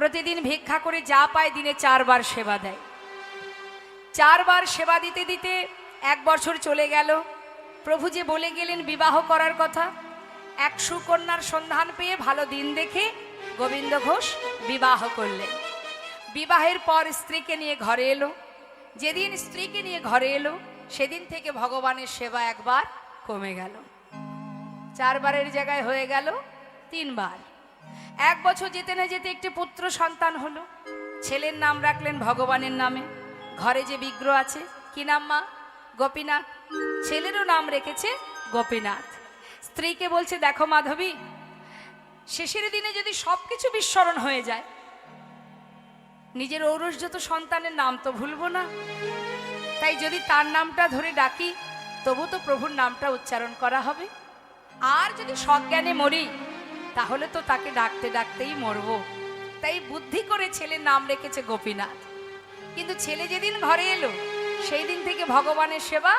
প্রতিদিন ভিক্ষা করে যা পায় দিনে 4 বার সেবা দেয়। 4 বার সেবা দিতে দিতে 1 বছর চলে গেল। প্রভু যে বলে গেলেন বিবাহ করার কথা, এক সুকন্যার সন্ধান পেয়ে ভালো দিন দেখে গোবিন্দ ঘোষ বিবাহ করলেন। বিবাহের পর স্ত্রীকে নিয়ে ঘরে এলো। যেদিন স্ত্রীকে নিয়ে ঘরে এলো সেদিন থেকে ভগবানের সেবা 1 বার কমে গেল। 4 বারের জায়গায় হয়ে গেল 3 বার। 1 বছর যেতে না যেতে একটি পুত্র সন্তান হলো। ছেলের নাম রাখলেন ভগবানের নামে। ঘরে যে বিগ্রহ আছে, কি নাম মা? গোপীনাথ। ছেলেরও নাম রেখেছে গোপীনাথ। স্ত্রীকে বলছে, দেখো মাধবী, শেষের দিনে যদি সবকিছু বিস্মরণ হয়ে যায়, নিজের ঔরসজাত সন্তানের নাম তো ভুলবো না, তাই যদি তার নামটা ধরে ডাকি তবু তো প্রভুর নামটা উচ্চারণ করা হবে। আর যদি সজ্ঞানে মরি তাহলে তো তাকে ডাকতে ডাকতেই মরবো। তাই বুদ্ধি করে ছেলের নাম রেখেছে গোপীনাথ। কিন্তু ছেলে যেদিন ঘরে এলো সেই দিন থেকে ভগবানের সেবা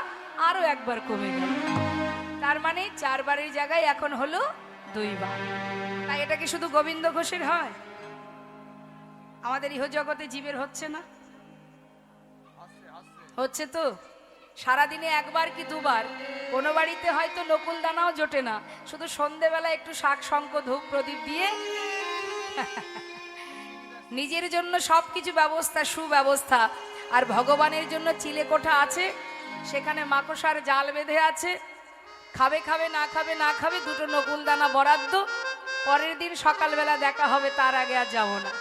আরো 1 বার কমে গেল। তার মানে 4 বারের জায়গায় এখন হলো 2 বার। তাই এটা কি শুধু গোবিন্দ ঘোষের হয়? আমাদের ইহজগতে জীবের হচ্ছে না? হচ্ছে তো। সারাদিনে 1 বার কি 2 বার। কোনো বাড়িতে হয়তো নকুল দানাও জোটে না, শুধু সন্ধেবেলা একটু শাক শঙ্খ ধূপ প্রদীপ দিয়ে নিজের জন্য সবকিছু ব্যবস্থা, সুব্যবস্থা। আর ভগবানের জন্য চিলেকোঠা আছে, সেখানে মাকড়সার জাল বেঁধে আছে। খাবে খাবে না খাবে না খাবে, 2টো নকুল দানা বরাদ্দ। পরের দিন সকালবেলা দেখা হবে, তার আগে আর যাব না।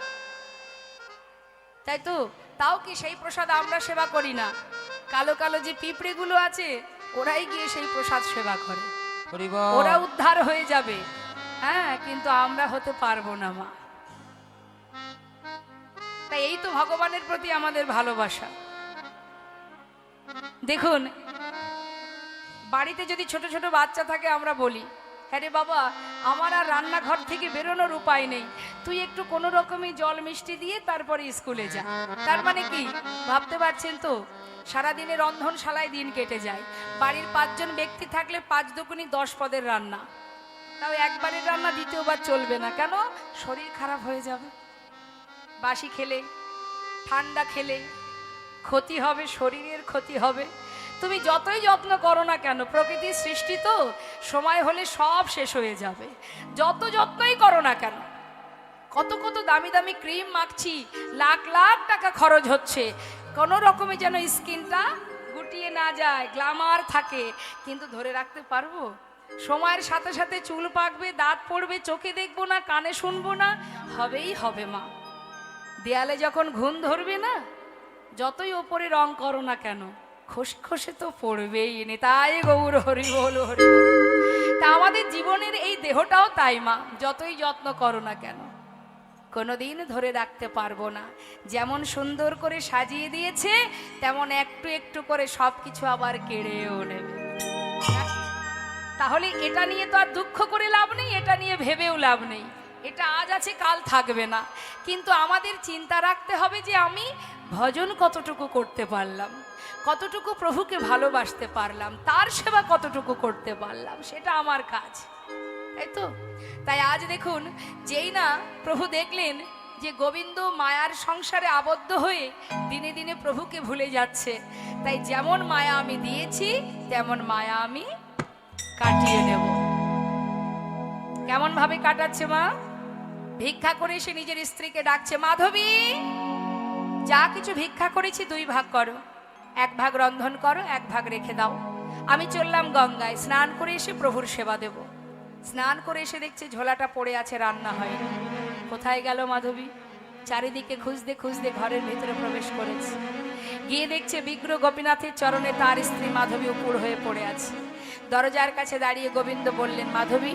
তাই তো। তাও কি সেই প্রসাদ আমরা সেবা করি না? কালো কালো যে পিঁপড়েগুলো আছে ওরাই গিয়ে সেই প্রসাদ সেবা করে, ওরা উদ্ধার হয়ে যাবে। হ্যাঁ, কিন্তু আমরা হতে পারবো না মা। তাই এই তো ভগবানের প্রতি আমাদের ভালোবাসা। দেখুন, বাড়িতে যদি ছোট ছোট বাচ্চা থাকে আমরা বলি, হ্যাঁ রে বাবা, আমার আর রান্নাঘর থেকে বেরোনোর উপায় নেই, তুই একটু কোনো রকমই জল মিষ্টি দিয়ে তারপরে স্কুলে যা। তার মানে কি ভাবতে পারছেন তো? সারাদিনে রন্ধনশালায় দিন কেটে যায়। বাড়ির 5 জন ব্যক্তি থাকলে 5 দুগুণী 10 পদের রান্না। তাও 1 বারের রান্না 2য় বার চলবে না। কেন? শরীর খারাপ হয়ে যাবে। বাসি খেলে, ঠান্ডা খেলে ক্ষতি হবে, শরীরের ক্ষতি হবে। তুমি যতই যত্ন করো না কেন, প্রকৃতির সৃষ্টি তো, সময় হলে সব শেষ হয়ে যাবে। যত যত্নই করো না কেন, কত কত দামি দামি ক্রিম মাখছি, লাখ লাখ টাকা খরচ হচ্ছে, কোনো রকমে যেন স্কিনটা গুটিয়ে না যায়, গ্ল্যামার থাকে। কিন্তু ধরে রাখতে পারবো? সময়ের সাথে সাথে চুল পাকবে, দাঁত পড়বে, চোখে দেখবো না, কানে শুনবো না, হবেই হবে মা। দেয়ালে যখন ঘুণ ধরবে না, যতই ওপরে রং করো না কেন, খসে খসে তো পড়বেই। তাই গৌর হরি বল হরি। তা আমাদের জীবনের এই দেহটাও তাই মা, যতই যত্ন করো না কেন কোনোদিন ধরে রাখতে পারবো না। যেমন সুন্দর করে সাজিয়ে দিয়েছে তেমন একটু একটু করে সবকিছু আবার কেড়েও নেবে। তাহলে এটা নিয়ে তো আর দুঃখ করে লাভ নেই, এটা নিয়ে ভেবেও লাভ নেই। এটা আজ আছে কাল থাকবে না। কিন্তু আমাদের চিন্তা রাখতে হবে যে আমি ভজন কতটুকু করতে পারলাম, কতটুকু প্রভুকে ভালোবাসতে পারলাম, তার সেবা কতটুকু করতে পারলাম, সেটা আমার কাজ। তাই তো। তাই আজ দেখুন, যেই না প্রভু দেখলেন যে গোবিন্দ মায়ার সংসারে আবদ্ধ হয়ে দিনে দিনে প্রভুকে ভুলে যাচ্ছে, তাই যেমন মায়া আমি দিয়েছি তেমন মায়া আমি কাটিয়ে নেব। কেমন ভাবে কাটাচ্ছে মা? ভিক্ষা করে এসে নিজের স্ত্রীকে ডাকছে, মাধবী, যা কিছু ভিক্ষা করেছি 2 ভাগ করো, 1 ভাগ রন্ধন করো, 1 ভাগ রেখে দাও। আমি চললাম গঙ্গায়, স্নান করে এসে প্রভুর সেবা দেব। স্নান করে এসে দেখছে ঝোলাটা পড়ে আছে, রান্না হয়নি। কোথায় গেল মাধবী? চারিদিকে খুঁজতে খুঁজতে ঘরের ভিতরে প্রবেশ করেছে। গিয়ে দেখছে বিগ্রহ গোপীনাথের চরণে তার স্ত্রী মাধবী উপুড় হয়ে পড়ে আছে। দরজার কাছে দাঁড়িয়ে গোবিন্দ বললেন, মাধবী,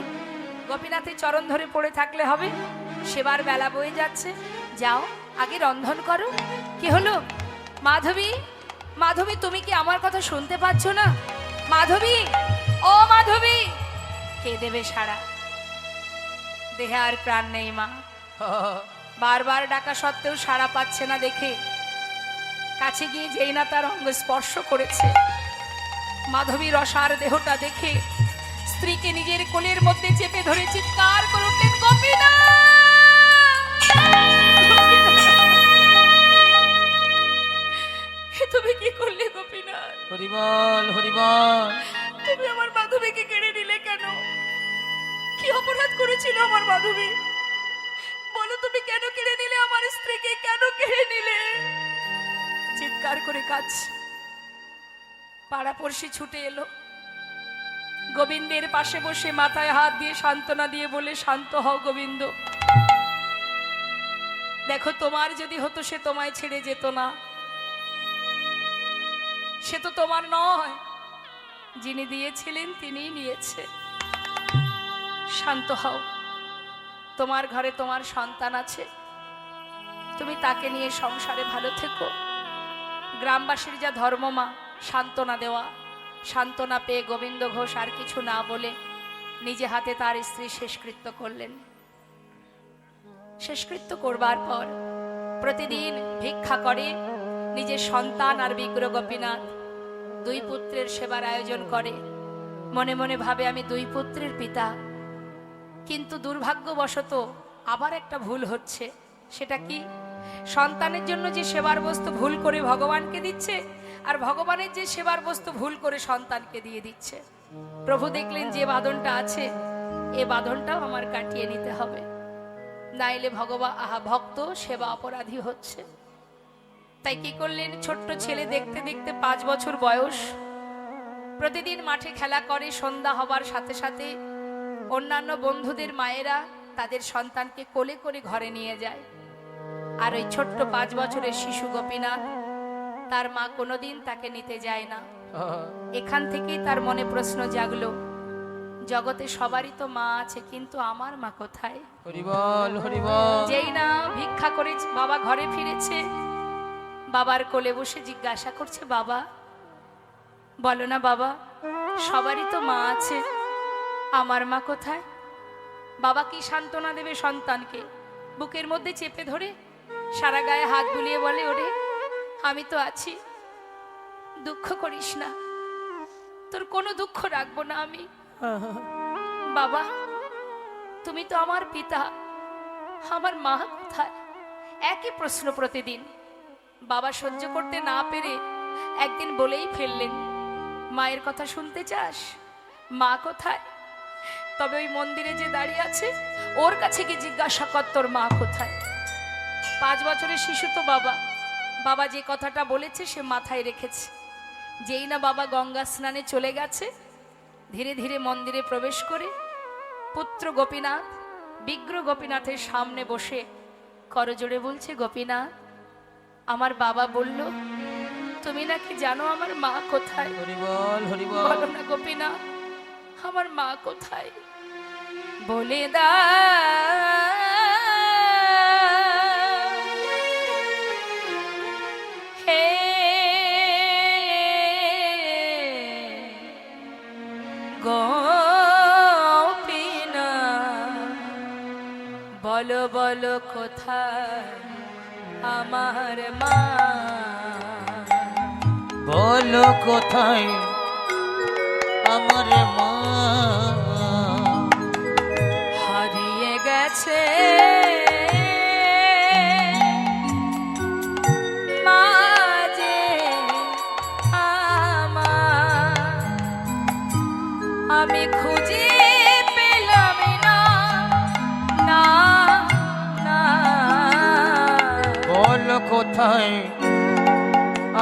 গোপীনাথের চরণ ধরে পড়ে থাকলে হবে? সেবার বেলা বয়ে যাচ্ছে, যাও আগে রন্ধন করো। কি হলো? মাধবী, মাধবী, তুমি কি আমার কথা শুনতে পাচ্ছ না? মাধবী, ও মাধবী। কে দেবে সাড়া? দেহে আর প্রাণ নেই মা। বারবার ডাকা সত্ত্বেও সাড়া পাচ্ছে না দেখে কাছে গিয়ে যেই না তার অঙ্গ স্পর্শ করেছে, মাধবীর অসার দেহটা দেখে স্ত্রীকে নিজের কোলের মধ্যে চেপে ধরে চিৎকার করে উঠলেন, গোপীনাথ! করেছিল আমার মাধবী? বলো তুমি কেন কেড়ে নিলে আমার স্ত্রীকে, কেন কেড়ে নিলে? চিৎকার করে কাজ। পাড়াপড়শি ছুটে এলো, গোবিন্দের পাশে বসে মাথায় হাত দিয়ে সান্ত্বনা দিয়ে বলে, শান্ত হও গোবিন্দ, দেখো তোমার যদি হতো সে তোমায় ছেড়ে যেত না, সে তো তোমার নয়, যিনি দিয়েছিলেন তিনিই নিয়েছে। শান্ত হও, তোমার ঘরে তোমার সন্তান আছে, তুমি তাকে নিয়ে সংসারে ভালো থেকো। গ্রামবাসীর যা ধর্ম মা, সান্ত্বনা দেওয়া। সান্ত্বনা পেয়ে গোবিন্দ ঘোষ আর কিছু না বলে নিজে হাতে তার স্ত্রী শেষকৃত্য করলেন। শেষকৃত্য করবার পর প্রতিদিন ভিক্ষা করে নিজের সন্তান আর বিগ্রহ গোপীনাথ দুই পুত্রের সেবার আয়োজন করে। মনে মনে ভাবে আমি দুই পুত্রের পিতা, কিন্তু দুর্ভাগ্যবশত আবার একটা ভুল হচ্ছে। সেটা কি? সন্তানের জন্য যে সেবার বস্তু ভুল করে ভগবানকে দিচ্ছে, আর ভগবানের যে সেবার বস্তু ভুল করে সন্তানকে দিয়ে দিচ্ছে। প্রভু দেখলেন যে বাঁধনটা আছে, এ বাঁধনটাও আমার কাটিয়ে নিতে হবে, নাইলে ভক্ত সেবা অপরাধী হচ্ছে। তাই কি করলেন, ছোট্ট ছেলে দেখতে দেখতে 5 বছর বয়স, প্রতিদিন মাঠে খেলা করে। সন্ধ্যা হবার সাথে সাথে অন্যান্য বন্ধুদের মায়েরা তাদের সন্তানকে কোলে করে ঘরে নিয়ে যায়। আর ওই ছোট্ট 5 বছরের শিশু গোপীনাথ, তার মা কোনোদিন তাকে নিতে যায় না। এখান থেকেই তার মনে প্রশ্ন জাগলো, জগতে সবারই তো মা আছে, কিন্তু আমার মা কোথায়? হরিবল হরিবল। যেই না ভিক্ষা করে বাবা ঘরে ফিরেছে, বাবার কোলে বসে জিজ্ঞাসা করছে, বাবা বলো না বাবা, সবারই তো মা আছে, আমার মা কোথায়? বাবা কি সান্ত্বনা দেবে সন্তানকে? বুকের মধ্যে চেপে ধরে সারা গায়ে হাত বুলিয়ে বলে, ওরে আমি তো আছি, দুঃখ করিস না, তোর কোনো দুঃখ রাখবো না আমি। বাবা তুমি তো আমার পিতা, আমার মা কোথায়? একই প্রশ্ন প্রতিদিন। বাবা সহ্য করতে না পেরে একদিন বলেই ফেললেন, মায়ের কথা শুনতে চাস? মা কোথায়? তবে ওই মন্দিরে যে দাঁড়িয়ে আছে ওর কাছে গিয়ে জিজ্ঞাসা কর তোর মা কোথায়। 5 বছরের শিশু তো বাবা, বাবা যে কথাটা বলেছে সে মাথায় রেখেছে। যেই না বাবা গঙ্গা স্নানে চলে গেছে, ধীরে ধীরে মন্দিরে প্রবেশ করে পুত্র গোপীনাথ বিগ্রহ গোপীনাথের সামনে বসে করজোড়ে বলছে, গোপীনাথ আমার বাবা বলল তুমি নাকি জানো আমার মা কোথায়। হরিবল হরিবল। বলো না গোপীনাথ, আমার মা কোথায়? বলে দা হে গোপীনাথ, বলো বলো কোথায় আমার মা? বলো কোথায় আমার মা? হারিয়ে গেছে মা যে আমার, আমি খুঁজে পেলাম না, না না। বলো কোথায়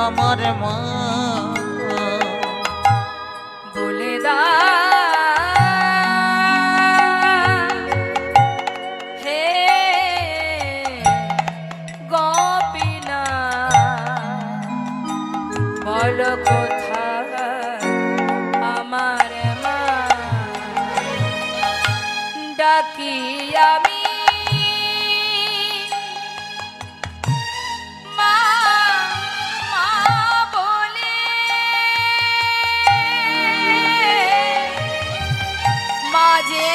আমার মা? বলে দা হে গোপীনাথ, বলো কোথায় আমার মা? ডাকি আমি মা মা বলে, মা যে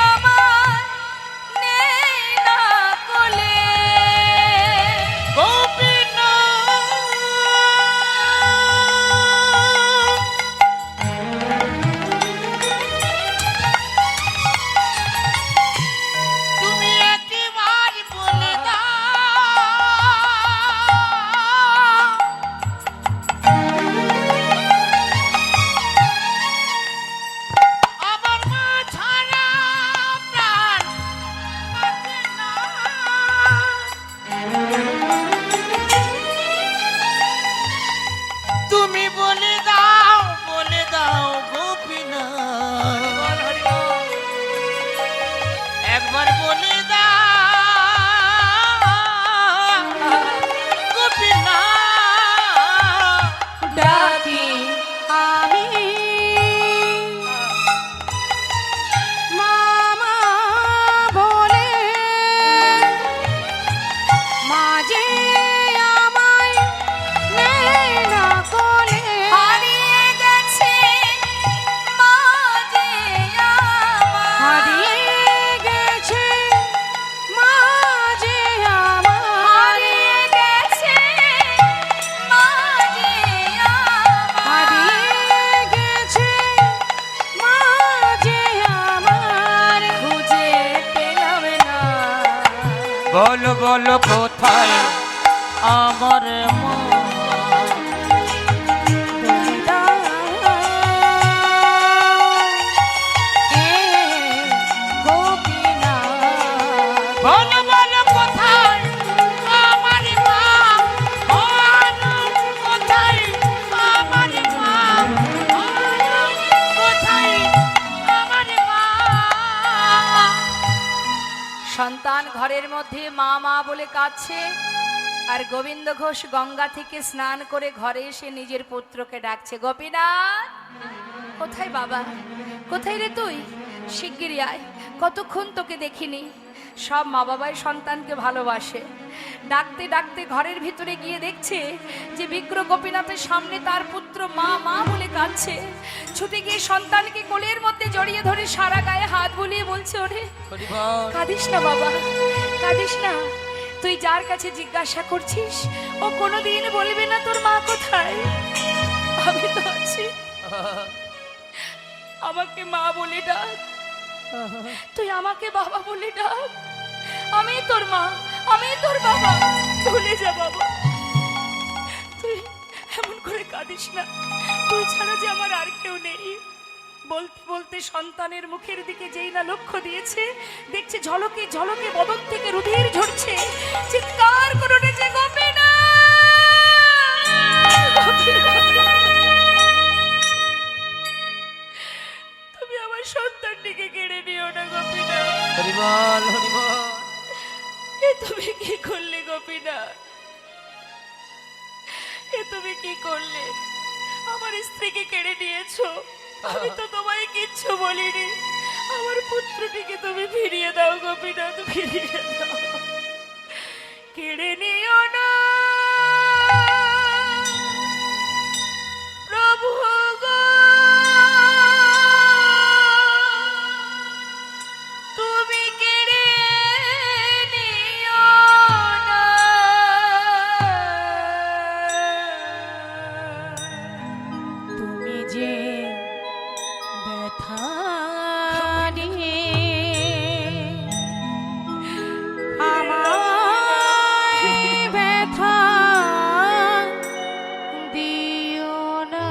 আমার নেই না কোলে। গোপীনাথ যে আমায় নেয় না কোলে, হারিয়ে গেছে মা যে আমার। হারিয়ে গেছে মা যে আমার, হারিয়ে গেছে মা যে আমার। হারিয়ে গেছে মা যে আমার, খুঁজে পেলাম না। বলো বলো কোথায় আমার মা? বলে দাও হে গোপীনাথ, বলো বলো কোথায় আমার মা? বলো কোথায় আমার মা? বলো কোথায় আমার মা? সন্তান ঘরের মধ্যে মা মা বলে কাঁদছে, আর গোবিন্দ ঘোষ গঙ্গা থেকে স্নান করে ঘরে এসে নিজের পুত্রকে ডাকছে, গোপীনাথ কোথায় বাবা, কোথায় রে তুই? শিগগিরই আয়, কতক্ষণ তোকে দেখিনি। সব মা বাবাই সন্তানকে ভালোবাসে। ডাকতে ডাকতে ঘরের ভিতরে গিয়ে দেখছে যে বিগ্র গোপীনাথের সামনে তার পুত্র মা মা বলে কাঁদছে। ছুটে গিয়ে সন্তানকে কোলের মধ্যে জড়িয়ে ধরে সারা গায়ে হাত বুলিয়ে বলছে, ওরে হরিবল কাঁদিস না বাবা, কাঁদিস না। তুই যার কাছে জিজ্ঞাসা করছিস ও কোনোদিন বলবে না তোর মা কোথায়। আমি তো আছি, আমাকে মা বলে ডাক, তুই আমাকে বাবা বলে ডাক। আমি তোর মা, আমি তোর বাবা, ভুলে যা বাবা। তুই এমন করে কাঁদিস না, তুই ছাড়া যে আমার আর কেউ নেই। বলতে বলতে সন্তানের মুখের দিকে যেই না লক্ষ্য দিয়েছে, দেখছে ঝলকে ঝলকে বদন থেকে রুধির ঝরছে। চিৎকার করে উঠেছে, তুমি আমার সন্তানটিকে কেড়ে নিও না গোপীনাথ। হরিবল হরিবল। এ তুমি কি করলে গোপীনাথ? এ তুমি কি করলে? আমার স্ত্রীকে কেড়ে নিয়েছো, আমি তো তোমায় কিচ্ছু বলিনি। আমার পুত্রটিকে তুমি ফিরিয়ে দাও গোপীনাথ, ফিরিয়ে দাও, কেড়ে নিও না প্রভু গো, তুমি কেড়ে নিও না। তুমি যে ব্যথা নিয়ে আমায় ব্যথা দিও না,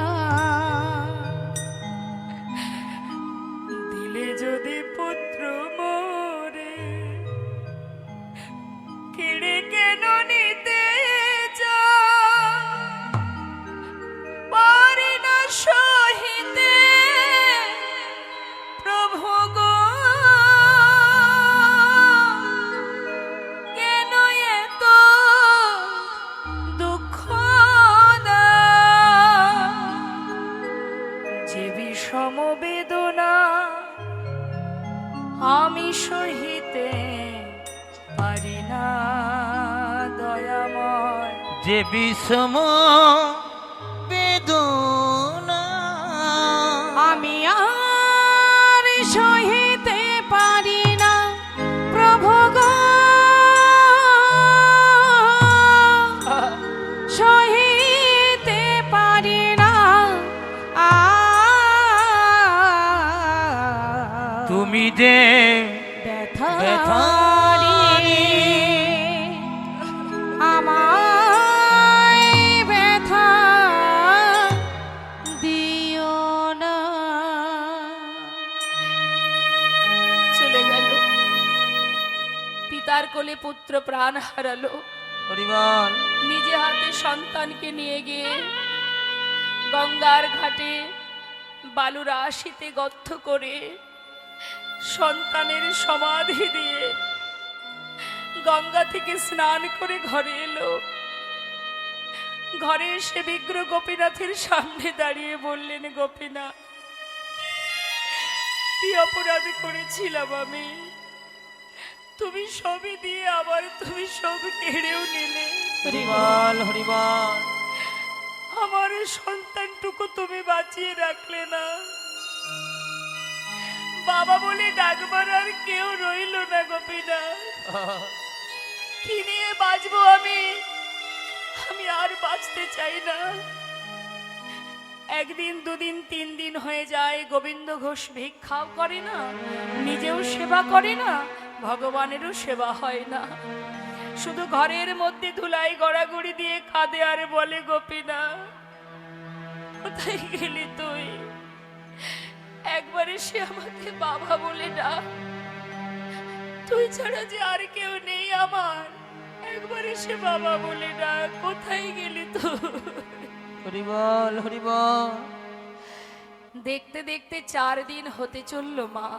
দিলে যদি পুত্র মোরে, কেড়ে কেন নিতে যাও? পারি না সহিতে প্রভু গো, কেন এত দুঃখ দাও? যে বিষম বেদনা আমি সহিতে পারি না দয়াময়। যে বিষম বেদনা আমি আর সহিতে পারি না প্রভু গো, সহিতে পারি না। তুমি যে ব্যথা ব্যথা আমায় ব্যথা দিও না। চলে গেল, পিতার কোলে পুত্র প্রাণ হারালো। হরিবল নিজে হাতে সন্তানকে নিয়ে গিয়ে গঙ্গার ঘাটে বালুর আশিতে গর্ত করে সন্তানের সমাধি দিয়ে গঙ্গা থেকে স্নান করে ঘরে এলো। ঘরে এসে বিগ্র গোপীনাথের সামনে দাঁড়িয়ে বললেন, গোপীনাথ কি অপরাধ করেছিলাম আমি? তুমি সবই দিয়ে আবার তুমি সব কেড়েও নিলে। হরিবল হরিবল। আমার এই সন্তানটুকু তুমি বাঁচিয়ে রাখলে না। বাবা বলে ডাকবার আর কেউ রইল না গোপীনাথ। কি নিয়ে বাঁচবো আমি? আমি আর বাঁচতে চাই না। একদিন দুদিন তিন দিন হয়ে যায়, গোবিন্দ ঘোষ ভিক্ষাও করে না, নিজেও সেবা করে না, ভগবানেরও সেবা হয় না। শুধু ঘরের মধ্যে ধুলাই গড়াগড়ি দিয়ে কাঁদে আর বলে, গোপীনাথ কোথায় গেলি তুই? একবার এসে আমাকে বাবা বলে ডাক। তুই ছাড়া যে আর কেউ নেই আমার, একবার এসে বাবা বলে ডাক। কোথায় গেলি তুই? হরিবল হরিবল। দেখতে দেখতে 4 দিন হতে চললো মা।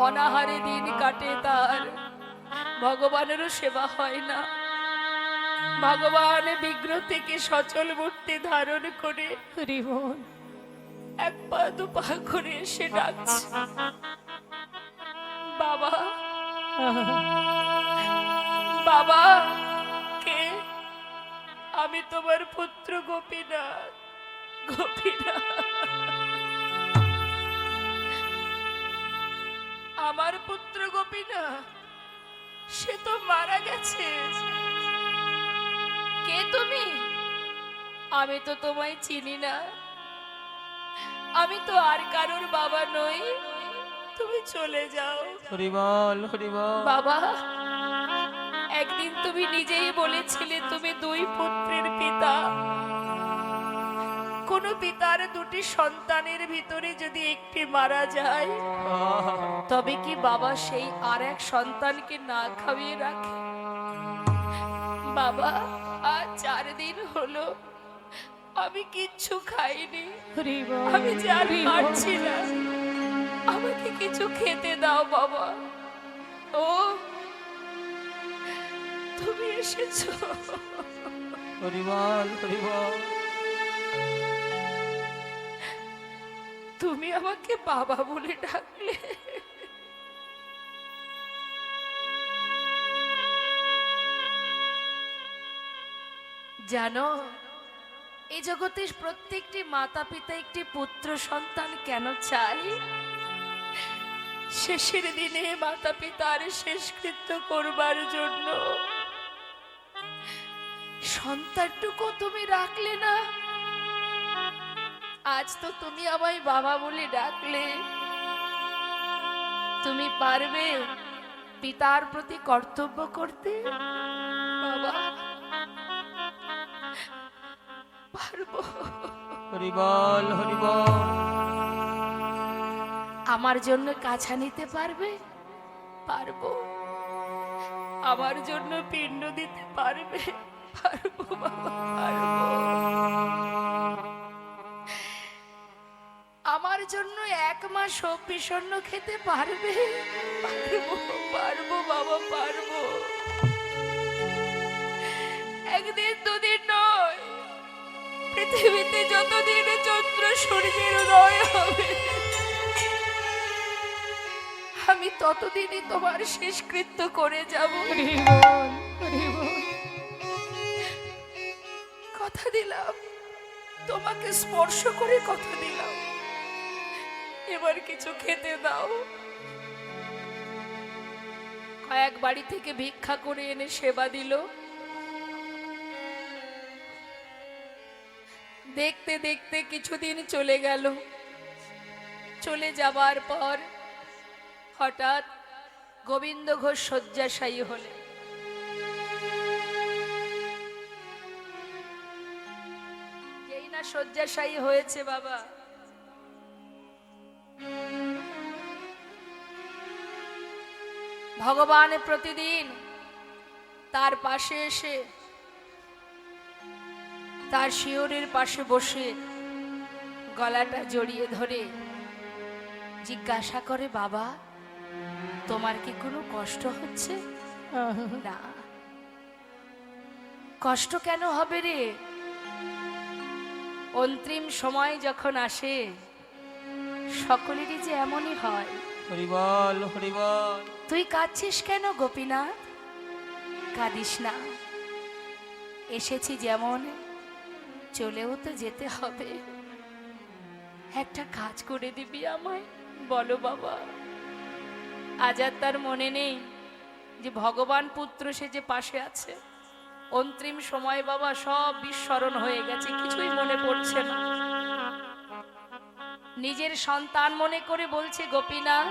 অনাহারে দিন কাটে তার, ভগবানেরও সেবা হয় না। ভগবান বিগ্রহ থেকে সচল মূর্তি ধারণ করে হরিবল। এক পা দু পা করে এসে ডাকছে, বাবা বাবা। কে? আমি তোমার পুত্র গোপীনাথ। গোপীনাথ, আমার পুত্র গোপীনাথ, সে তো মারা গেছে। কে তুমি? আমি তো তোমায় চিনি না। আমি তো আর কারোর বাবা নই। তুমি চলে যাও। হরিবল হরিবল। বাবা, একদিন তুমি নিজেই বলেছিলে তুমি 2 পুত্রের পিতা। কোন পিতার 2টি সন্তানের ভিতরে যদি একটি মারা যায়, তবে কি বাবা সেই আর এক সন্তানকে না খাইয়ে রাখে? বাবা, আজ 4 দিন হলো আমি কিচ্ছু খাইনি। হরিবল। আমি যে আর পারছি না, আমাকে কিছু খেতে দাও বাবা। ও, তুমি এসেছো। হরিবল হরিবল। তুমি আমাকে বাবা বলে ডাকলে। জানো, এই জগতে প্রত্যেকটি মাতা পিতা একটি পুত্র সন্তান কেন চায়? শেষের দিনে মাতা পিতার শেষকৃত্য করবার জন্য। সন্তানটুকু তুমি রাখলে না। আজ তো তুমি আমায় বাবা বলে ডাকলে। তুমি পারবে পিতার প্রতি কর্তব্য করতে? বাবা, পারবো। হরিবল হরিবল। আমার জন্য কাছা নিতে পারবে? পারবো। আমার জন্য পিণ্ড দিতে পারবে? পারবো বাবা, পারবো। আমার জন্য 1 মাস বিষণ্ণ খেতে পারবে? পারবো, পারবো বাবা, পারবো। একদিন দুদিন নয়, পৃথিবীতে যতদিন চন্দ্র সূর্যের উদয় হবে, আমি ততদিনই তোমার শেষকৃত্য করে যাব। হরিবল হরিবল। কথা দিলাম, তোমাকে স্পর্শ করে কথা দিলাম। এবার কিছু খেতে দাও। কয়েক বাড়ি থেকে ভিক্ষা করে এনে সেবা দিল। দেখতে দেখতে কিছুদিন চলে গেল। চলে যাবার পর হঠাৎ গোবিন্দ ঘোষ শয্যাশায়ী হলেন। যেই না শয্যাশায়ী হয়েছে বাবা, ভগবান প্রতিদিন তার পাশে এসে, তার শিয়রের পাশে বসে গলাটা জড়িয়ে ধরে জিজ্ঞাসা করে, বাবা তোমার কি কোনো কষ্ট হচ্ছে? না। কষ্ট কেন হবে রে? অন্তিম সময় যখন আসে সকলেরই যে এমনই হয়। হরি বল হরি বল। তুই কাঁদছিস কেন গোপীনাথ? কাঁদিস না, এসেছি যেমন চলেও তো যেতে হবে। একটা কাজ করে দিবি আমায়? বলো বাবা। আজ আর তার মনে নেই যে ভগবান পুত্র সে যে পাশে আছে। অন্তিম সময় বাবা সব বিস্মরণ হয়ে গেছে, কিছুই মনে পড়ছে না। নিজের সন্তান মনে করে বলছে, গোপীনাথ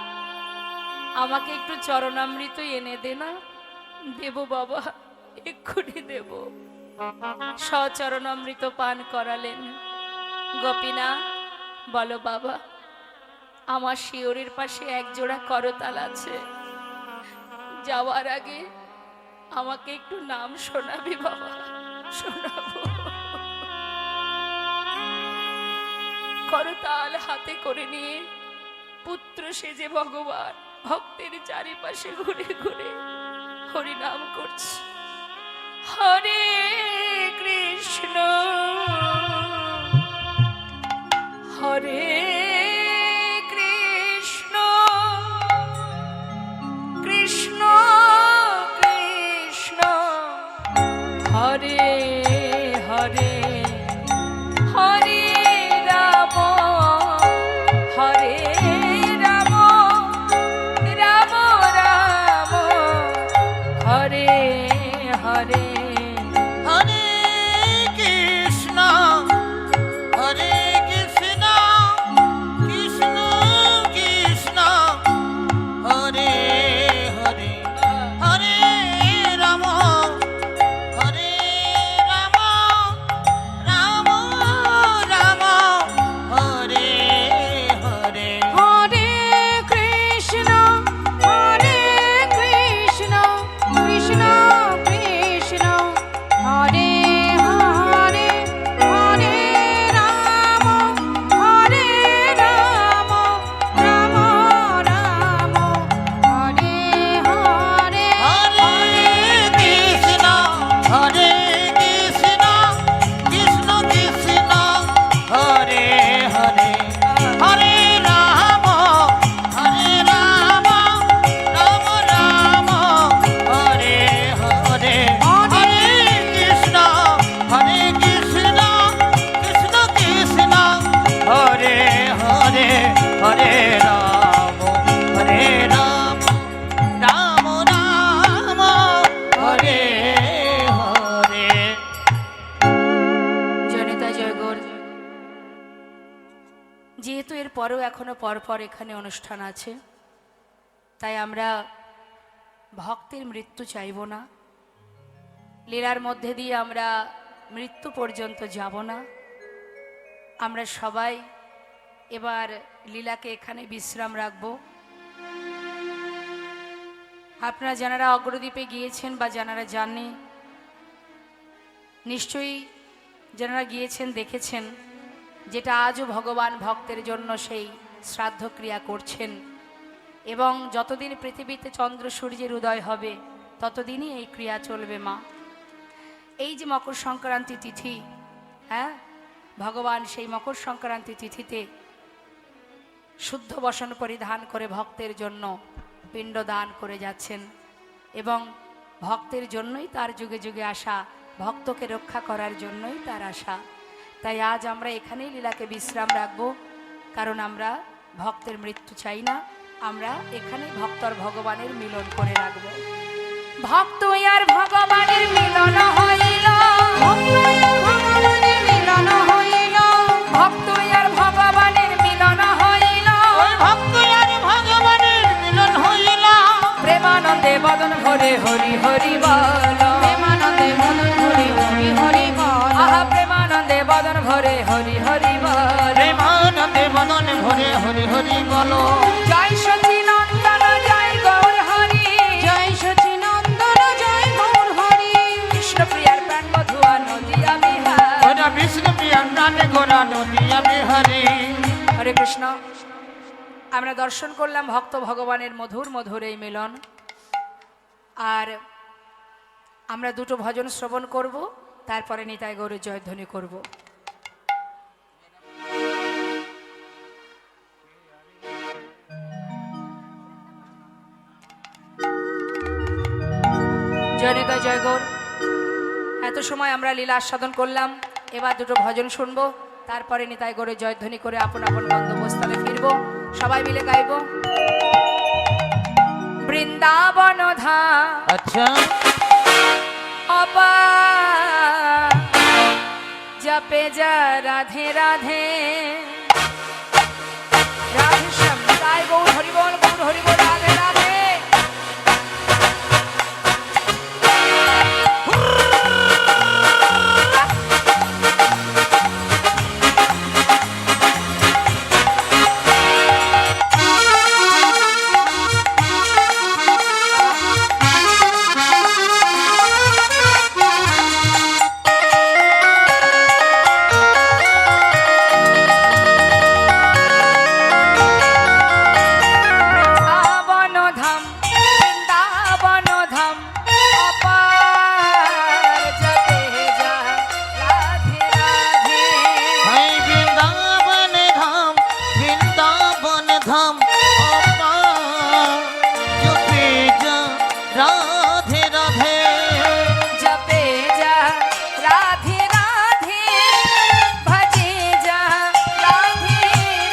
আমাকে একটু চরণামৃত এনে দে না। দেব বাবা, এক্ষুনি দেব। সচরণামৃত পান করালেন। গোপীনাথ বলো বাবা, আমার শিয়রের পাশে এক জোড়া করতাল আছে, যাওয়ার আগে আমাকে একটু নাম শোনাবি বাবা? শোনাবো। করতাল হাতে করে নিয়ে পুত্র সেজে ভগবান ভক্তের চারিপাশে ঘুরে ঘুরে হরি নাম করছে। হরে কৃষ্ণ হরে কৃষ্ণ কৃষ্ণ কৃষ্ণ হরে হরে হরে রাম হরে রাম রাম রাম হরে হরে। হরে কৃষ্ণ হরে কৃষ্ণ কৃষ্ণ কৃষ্ণ হরে হরে হরে রাম হরে রাম রাম রাম হরে হরে। হরে কৃষ্ণ হরে কৃষ্ণ কৃষ্ণ কৃষ্ণ হরে হরে হরে রাম হরে রাম রাম রাম হরে হরে। হরে কৃষ্ণ হরে কৃষ্ণ কৃষ্ণ কৃষ্ণ হরে হরে হরে রাম হরে রাম রাম রাম হরে হরে হরে কৃষ্ণ হরে কৃষ্ণ কৃষ্ণ কৃষ্ণ হরে হরে হরে রাম হরে রাম রাম রাম হরে হরে। জনিতা জয়গৌর, যেহেতু এর পরেও এখনো পরপর এখানে অনুষ্ঠান আছে, তাই আমরা ভক্তের মৃত্যু চাইব না। লীলার মধ্যে দিয়ে আমরা মৃত্যু পর্যন্ত যাব না। আমরা সবাই এবার লীলাকে এখানে বিশ্রাম রাখব। আপনারা যারা অগ্রদ্বীপে গিয়েছেন বা যারা যাননি, নিশ্চয়ই যারা গিয়েছেন দেখেছেন যেটা আজও ভগবান ভক্তের জন্য সেই শ্রাদ্ধ ক্রিয়া করছেন। এবং যতদিন পৃথিবীতে চন্দ্র সূর্যের উদয় হবে ততদিনই এই ক্রিয়া চলবে মা। এই যে মকর সংক্রান্তি তিথি, হ্যাঁ, ভগবান সেই মকর সংক্রান্তি তিথিতে শুদ্ধ বসন পরিধান করে ভক্তের জন্য পিণ্ড দান করে যাচ্ছেন। এবং ভক্তের জন্যই তার যুগে যুগে আসা, ভক্তকে রক্ষা করার জন্যই তার আশা। তাই আজ আমরা এখানেই লীলাকে বিশ্রাম রাখবো, কারণ আমরা ভক্তের মৃত্যু চাই না। আমরা এখানে ভক্ত আর ভগবানের মিলন করে রাখব। ভক্ত আর ভগবানের মিলন হইল, ভক্ত আর ভগবানের মিলন হইল, ভক্ত আর ভগবানের মিলন হইল, ওই ভক্ত আর ভগবানের মিলন হইল। প্রেমানন্দে বদন ভরে হরি হরি বল, প্রেমানন্দে মদন হরি হরি হরি বল, আহা প্রেমানন্দে বদন ভরে হরি হরি বল। প্রেমানন্দে মদন ভরে হরি হরি বলো। জয় সচি নন্দন জয় গৌর হরি, জয় সচিনন্দন জয় গৌর হরি, কৃষ্ণ প্রিয়ার প্রাণ মধুয়া নদিয়া বিহার। ওরা বিষ্ণু প্রিয়া প্রাণে গোরা নদিয়া বিহারী। হরে কৃষ্ণ। আমরা দর্শন করলাম ভক্ত ভগবানের মধুর মধুর এই মিলন। আর আমরা দুটো ভজন শ্রবণ করব, তারপরে নিতাই গৌরের জয়ধ্বনি করব। জয় গৌর। এত সময় আমরা লীলা আস্বাদন করলাম, এবার দুটো ভজন শুনবো, তারপরে নিতাই গৌরের জয়ধ্বনি করে আপন আপন গন্তব্যস্থলে ফিরবো। সবাই মিলে গাইবো বৃন্দাবন ধাম আচ্ছা অপা জপে যা রাধে রাধে রাধে শ্যাম। নিতাই গৌর হরিবল, গৌর হরিবল, রাধে রাধে। বৃন্দাবন ধাম, বৃন্দাবন ধাম অপার জপে যা রাধে রাধে। হাই বৃন্দাবন ধাম, বৃন্দাবন ধাম অপা জপে যা রাধে রাধে। জপে যা রাধে রাধে, ভজে যা রাধে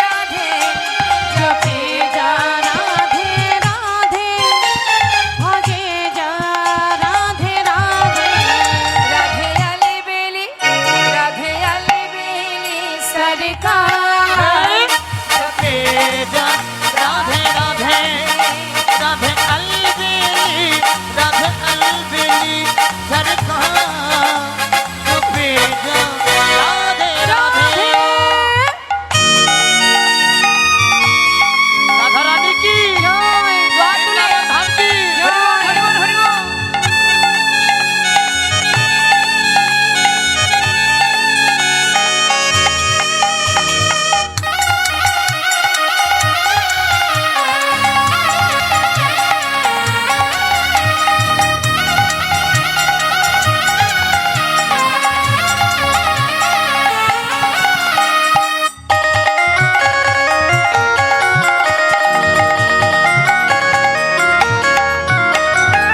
রাধে। জপে যা রাধে রাধে ভজে যা রাধে রাধে রাধে আলি বেলি, রাধে আলি বেলি সরকার। জপে যা রাধে রাধে, রাধে अलबेली, राधे अलबेली सरकार। जपे जा राधे राधे। राधा रानी की জয়, দ্বার তুলে। धाम की জয়, হরিবল, হরিবল।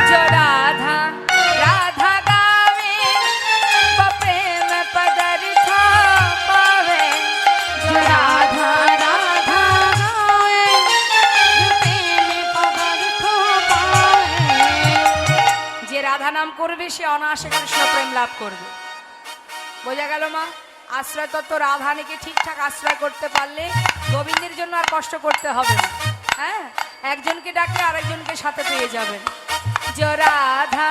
जो राधा राधा गावे, वो प्रेम पदरिथा पावे। जो राधा राधा गाए जो प्रेम पदार्थ पाए যে রাধা নাম করবে সে অনায়াসে কৃষ্ণ প্রেম লাভ করবে। বোঝা গেল মা? আশ্রয় তত্ত্ব রাধানীকে ঠিকঠাক আশ্রয় করতে পারলে গোবিন্দের জন্য আর কষ্ট করতে হবে না। হ্যাঁ, একজনকে ডাকলে আরেকজনকে সাথে পেয়ে যাবেন। जो राधा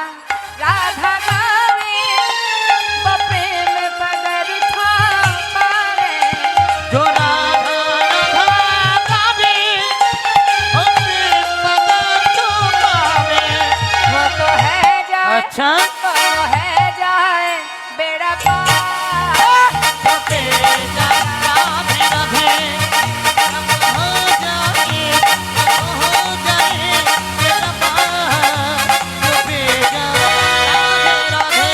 राधा गावे, वो प्रेम पदरिथा पावे। जो राधा राधा गावे, वो प्रेम पदार्थ पावे। वो तो है जाए, अच्छा वो है जाए बेड़ा पार। जपे जा राधे राधे, हम हो जाए तेरा पार। जपे जा राधे राधे।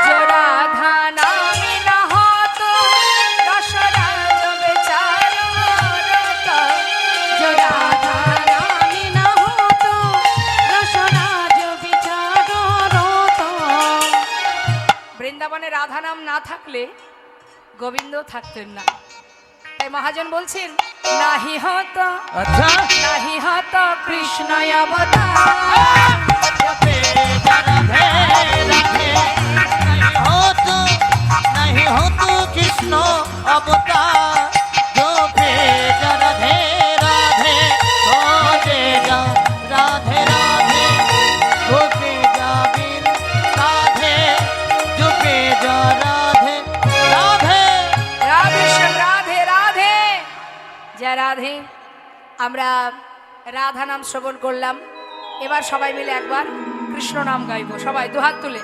जो राधा नामी न हो तो रसराज बेचारो रोता। जो राधा रानी न हो तो रसराज बिचारो रोतो বৃন্দাবনে রাধা নাম না থাকলে গোবিন্দ থাকতেন না। তাই মহাজন বলছেন নাহি হতো, अच्छा নাহি হতো কৃষ্ণ অবতার। जपे जा राधे राधे, नहीं हो तो कृष्ण अवतार। जपे जा राधे राधे, भजे जा राधे राधे। जपे जा बिन राधे, जपे जा राधे राधे। রাধে শ্যাম, রাধে রাধে। জয় রাধে। আমরা রাধা নাম শ্রবণ করলাম। এবার সবাই মিলে একবার কৃষ্ণ নাম গাইবো। সবাই দুহাত তুলে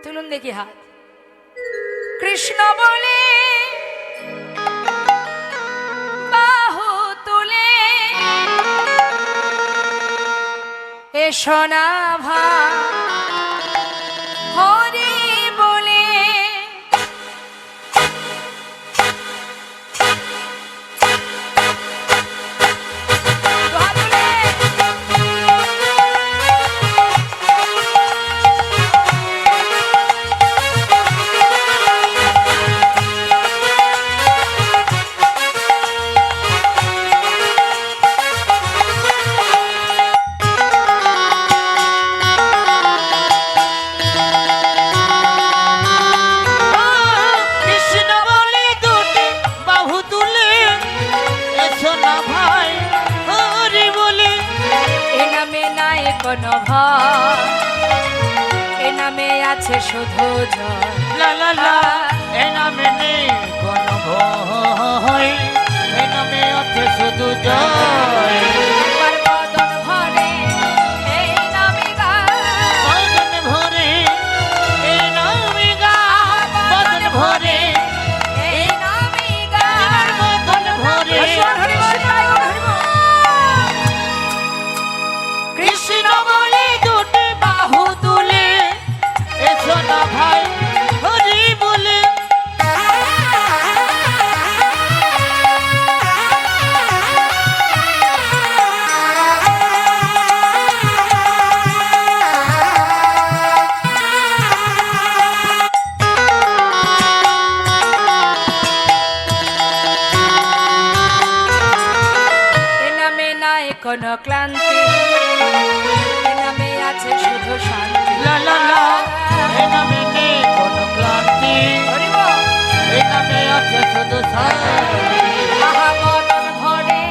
তুলুন দেখি হাত। কৃষ্ণ বলে বাহু তুলে এসো না ভাই, হরি বলে দুহাত তুলে। কৃষ্ণ বলে দুটি বাহু তুলে এসো না ভাই হরি বলে। এ নামে নাই কোনো ভয়, এ নামে আছে শুধু জয়। লা লা লা এ নামে নেই কোনো ভয়, এ নামে আছে শুধু জয়। একবার বদন ভরে এই নামে গায়, বদন ভরে এই নামে গায়, বদন ভরে এই নামে গায়। বদন ভরে। হরি বল, হরি বল। কৃষ্ণ বলে দুটি বাহু তুলে এসো না ভাই হরি বলে। এ নামে নাই কোনো ক্লান্তি, এ নামে আছে শুধু শান্তি। লা লা লা এ নামে নেই কোনো ক্লান্তি, হরি বল। এ নামে আছে শুধু শান্তি। আহা বদন ভরে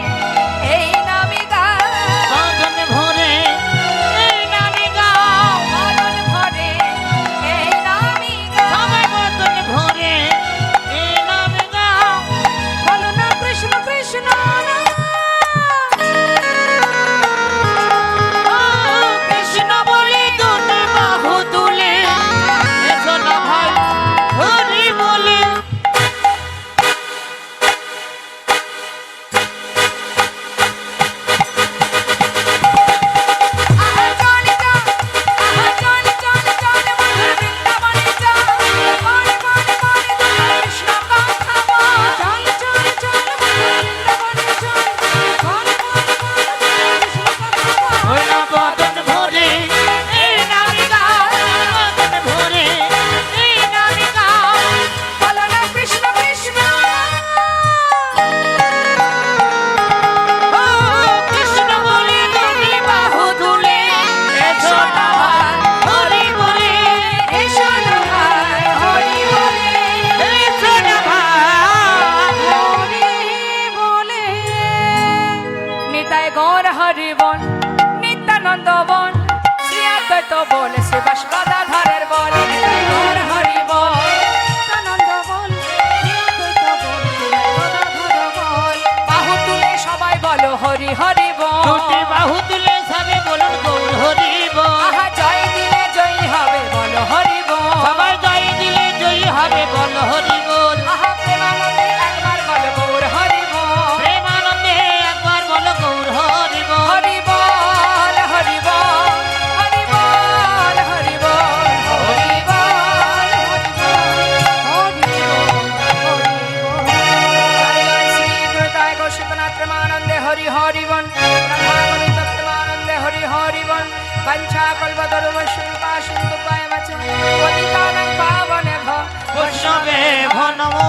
এই নামে গায়, বদন ভরে এই নামে গাও, বদন ভরে এই নামে গায়। সবাই বদন ভরে এই নামে গাও। বলো না কৃষ্ণ কৃষ্ণ না। ও কৃষ্ণ বলে দুটি বাহু তুলে এসো না ভাই হরি বলে। আহা চলে চল, আহা চলে চলে চলে মধুর বৃন্দাবনে চল। মনে মনে মনে তোমার কৃষ্ণ কথা বল। চল চল চল মধুর বৃন্দাবনে চল। মনে মনে মনে তোমার কৃষ্ণ কথা বল। ওই না বদন ভরে এই নামে গাও, বদন ভরে এই নামে গাও। বলো না কৃষ্ণ কৃষ্ণ। ও কৃষ্ণ বলে দুটি বাহু তুলে এসো না ভাই হরি বলে। এসো না ভাই হরি বলে। এসো না ভাই হরি বলে। নিতাই গৌর হরি বল, নিত্যানন্দ বল, শ্রী অদ্বৈত বল, শ্রী বাসগদাধরের বল। নিতাই গৌর হরি বল, নিত্যানন্দ বল, শ্রী অদ্বৈত বল, শ্রী বাসগদাধর বল। বাহু তুলে সবাই বলো হরি হরি বল। দুটি বাহু তুলে সবে বলুন গৌর হরি বল। আহা জয় দিলে জয়ী হবে বলো হরি বল। সবাই জয় দিলে জয়ী হবে বল হরি বল। আহা প্রেমানন্দে একবার বলো গৌর হরি বল। প্রেমানন্দে একবার বল গৌর হরি বল। হরি বল হরি বল হরি বল হরি বল হরি বল হরি বল জয় জয় শ্রী গুরুতায় গৌশিকনাথ প্রেমানন্দে হরি হরি বল। রাধাগোবিন্দ প্রেমানন্দে হরি হরি বল। পঞ্চা কল্পতরুবশিল্পা সিন্ধুপায় মচ পতিতানাং পাবনে ভো বৈষ্ণবে ভো নমো